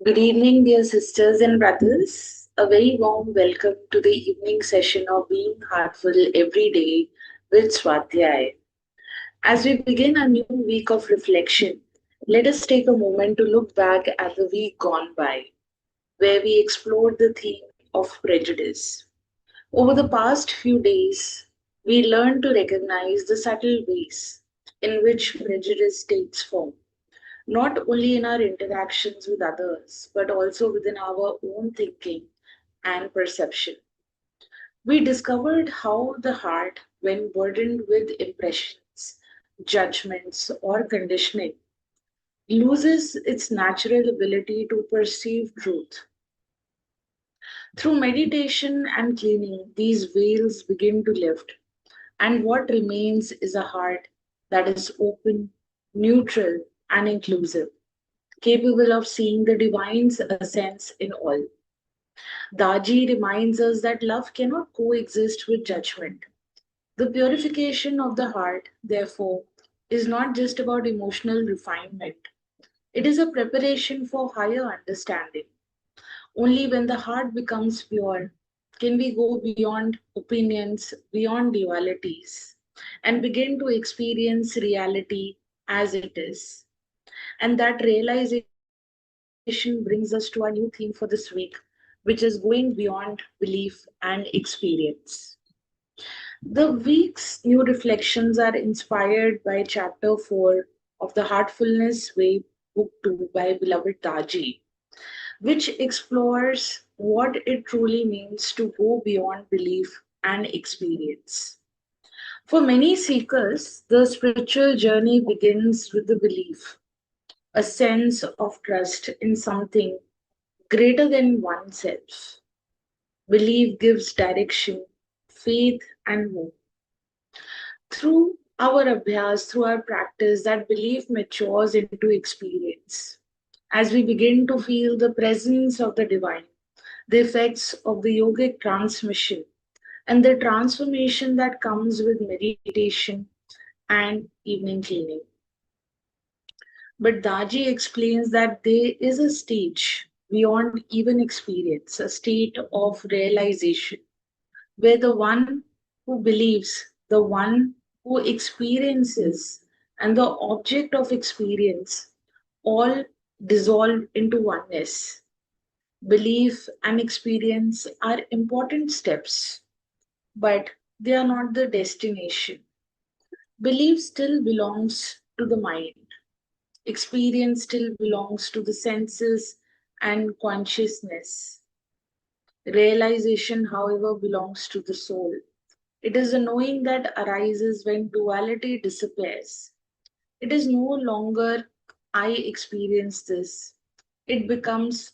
Good evening, dear sisters and brothers. A very warm welcome to the evening session of Being Heartful Every Day with Swadhyaya. As we begin a new week of reflection, let us take a moment to look back at the week gone by, where we explored the theme of prejudice. Over the past few days, we learned to recognize the subtle ways in which prejudice takes form not only in our interactions with others, but also within our own thinking and perception. We discovered how the heart, when burdened with impressions, judgments, or conditioning, loses its natural ability to perceive truth. Through meditation and cleaning, these veils begin to lift, and what remains is a heart that is open, neutral, and inclusive, capable of seeing the divine's essence in all. Daji reminds us that love cannot coexist with judgment. The purification of the heart, therefore, is not just about emotional refinement, it is a preparation for higher understanding. Only when the heart becomes pure can we go beyond opinions, beyond dualities, and begin to experience reality as it is. And that realization brings us to our new theme for this week, which is going beyond belief and experience. The week's new reflections are inspired by chapter 4 of the Heartfulness Way, book 2 by beloved Taji, which explores what it truly means to go beyond belief and experience. For many seekers, the spiritual journey begins with the belief, a sense of trust in something greater than oneself. Belief gives direction, faith, and hope. Through our abhyas, through our practice, that belief matures into experience. As we begin to feel the presence of the divine, the effects of the yogic transmission, and the transformation that comes with meditation and evening cleaning. But Daji explains that there is a stage beyond even experience, a state of realization, where the one who believes, the one who experiences, and the object of experience all dissolve into oneness. Belief and experience are important steps, but they are not the destination. Belief still belongs to the mind. Experience still belongs to the senses and consciousness. Realization, however, belongs to the soul. It is a knowing that arises when duality disappears. It is no longer I experience this. It becomes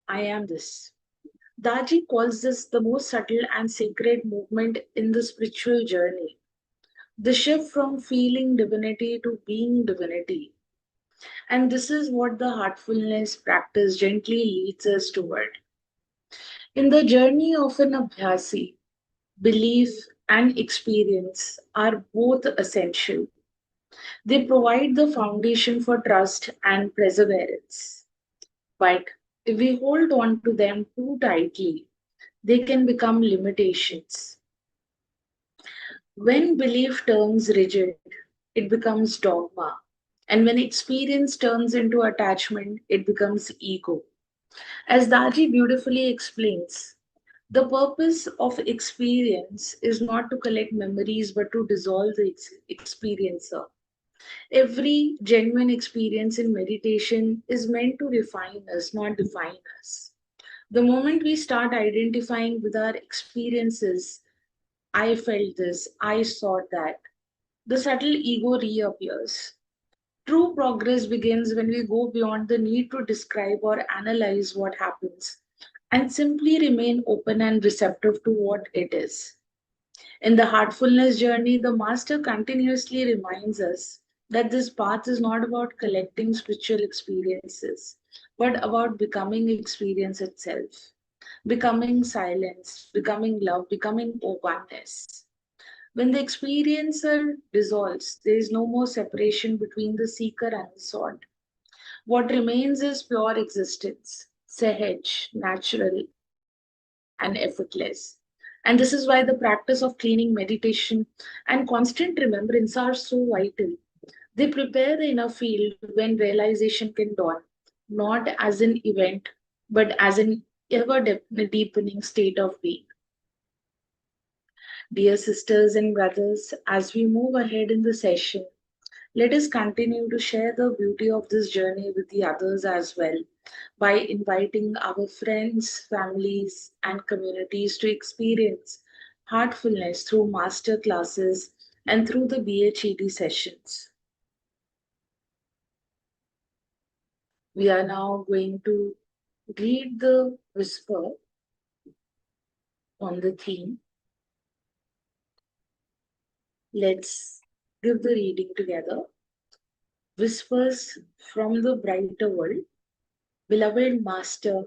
I am this. Daji calls this the most subtle and sacred movement in the spiritual journey. The shift from feeling divinity to being divinity. And this is what the heartfulness practice gently leads us toward. In the journey of an abhyasi, belief and experience are both essential. They provide the foundation for trust and perseverance. But if we hold on to them too tightly, they can become limitations. When belief turns rigid, it becomes dogma. And when experience turns into attachment, it becomes ego. As Daji beautifully explains, the purpose of experience is not to collect memories but to dissolve the experiencer. Every genuine experience in meditation is meant to refine us, not define us. The moment we start identifying with our experiences, I felt this, I saw that, the subtle ego reappears. True progress begins when we go beyond the need to describe or analyze what happens and simply remain open and receptive to what it is. In the heartfulness journey, the Master continuously reminds us that this path is not about collecting spiritual experiences, but about becoming experience itself, becoming silence, becoming love, becoming oneness. When the experiencer dissolves, there is no more separation between the seeker and the sought. What remains is pure existence, sahaj, natural, and effortless. And this is why the practice of cleaning, meditation, and constant remembrance are so vital. They prepare the inner field when realization can dawn, not as an event, but as an ever deepening state of being. Dear sisters and brothers, as we move ahead in the session, let us continue to share the beauty of this journey with the others as well by inviting our friends, families, and communities to experience heartfulness through master classes and through the BHED sessions. We are now going to read the whisper on the theme. Let's give the reading together. Whispers from the brighter world. Beloved Master,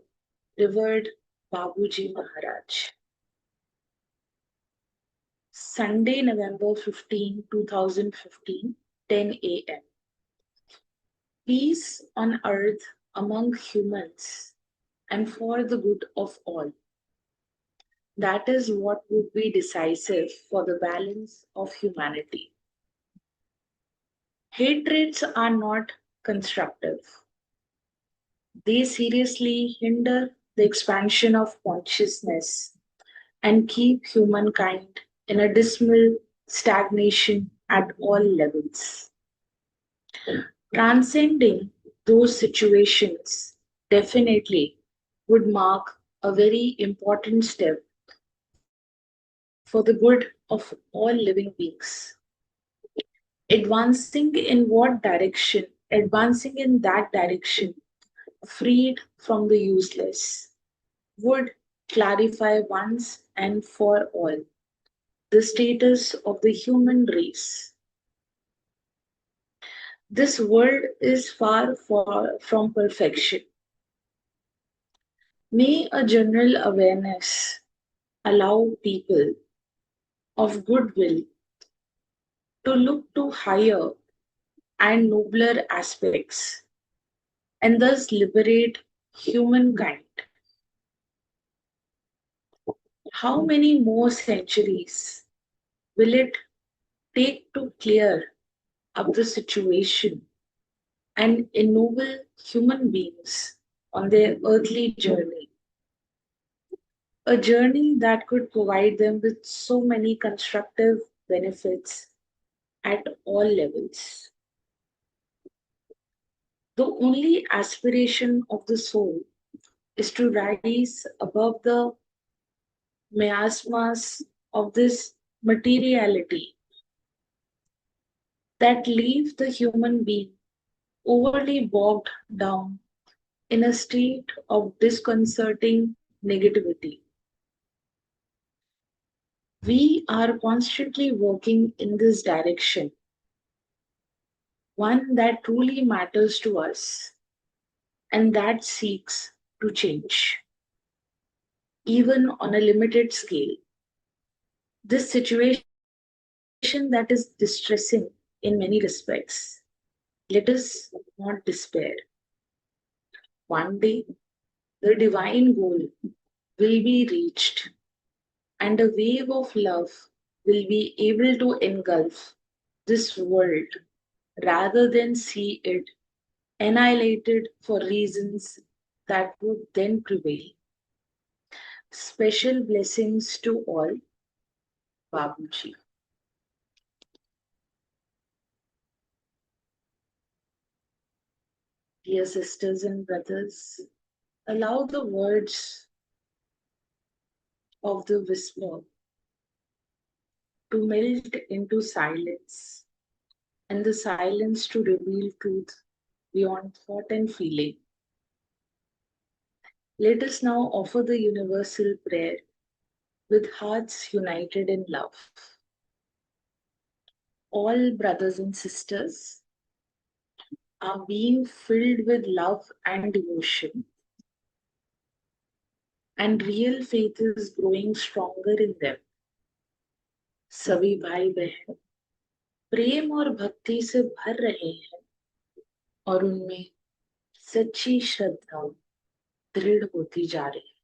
revered Babuji Maharaj. Sunday, November 15, 2015, 10 a.m. Peace on earth among humans and for the good of all. That is what would be decisive for the balance of humanity. Hatreds are not constructive. They seriously hinder the expansion of consciousness and keep humankind in a dismal stagnation at all levels. Transcending those situations definitely would mark a very important step for the good of all living beings. Advancing in that direction, freed from the useless, would clarify once and for all the status of the human race. This world is far from perfection. May a general awareness allow people of goodwill to look to higher and nobler aspects and thus liberate humankind. How many more centuries will it take to clear up the situation and ennoble human beings on their earthly journey? A journey that could provide them with so many constructive benefits at all levels. The only aspiration of the soul is to rise above the miasmas of this materiality that leave the human being overly bogged down in a state of disconcerting negativity. We are constantly working in this direction, one that truly matters to us and that seeks to change, even on a limited scale. This situation that is distressing in many respects, let us not despair. One day, the divine goal will be reached, and a wave of love will be able to engulf this world rather than see it annihilated for reasons that would then prevail. Special blessings to all, Babuji. Dear sisters and brothers, allow the words of the whisper to melt into silence and the silence to reveal truth beyond thought and feeling. Let us now offer the universal prayer with hearts united in love. All brothers and sisters are being filled with love and devotion, and real faith is growing stronger in them. सभी भाई बहन प्रेम और भक्ति से भर रहे हैं और उनमें सच्ची श्रद्धा दृढ़ होती जा रही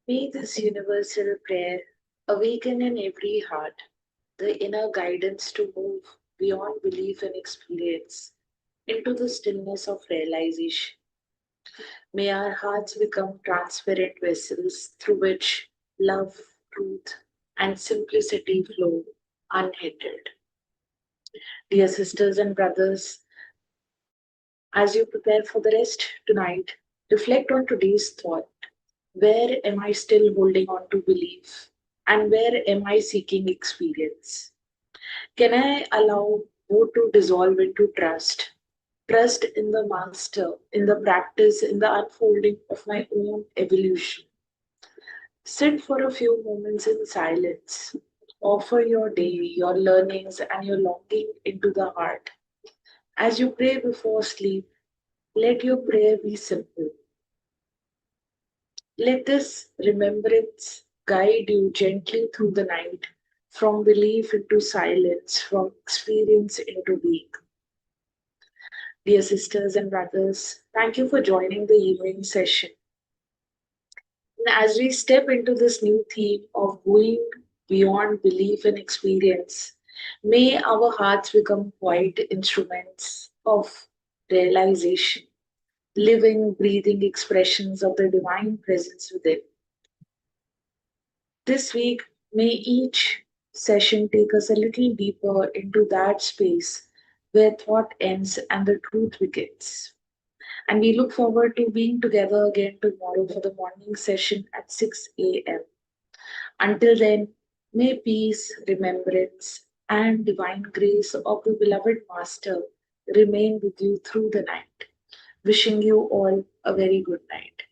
May this universal prayer awaken in every heart the inner guidance to move beyond belief and experience into the stillness of realization. May our hearts become transparent vessels through which love, truth, and simplicity flow unhindered. Dear sisters and brothers, as you prepare for the rest tonight, reflect on today's thought. Where am I still holding on to belief? And where am I seeking experience? Can I allow both to dissolve into trust? Trust in the master, in the practice, in the unfolding of my own evolution. Sit for a few moments in silence. Offer your day, your learnings, and your longing into the heart. As you pray before sleep, let your prayer be simple. Let this remembrance guide you gently through the night, from belief into silence, from experience into being. Dear sisters and brothers, thank you for joining the evening session. And as we step into this new theme of going beyond belief and experience, may our hearts become quiet instruments of realization, living, breathing expressions of the divine presence within. This week, may each session take us a little deeper into that space where thought ends and the truth begins. And we look forward to being together again tomorrow for the morning session at 6 a.m. Until then, may peace, remembrance, and divine grace of the beloved Master remain with you through the night. Wishing you all a very good night.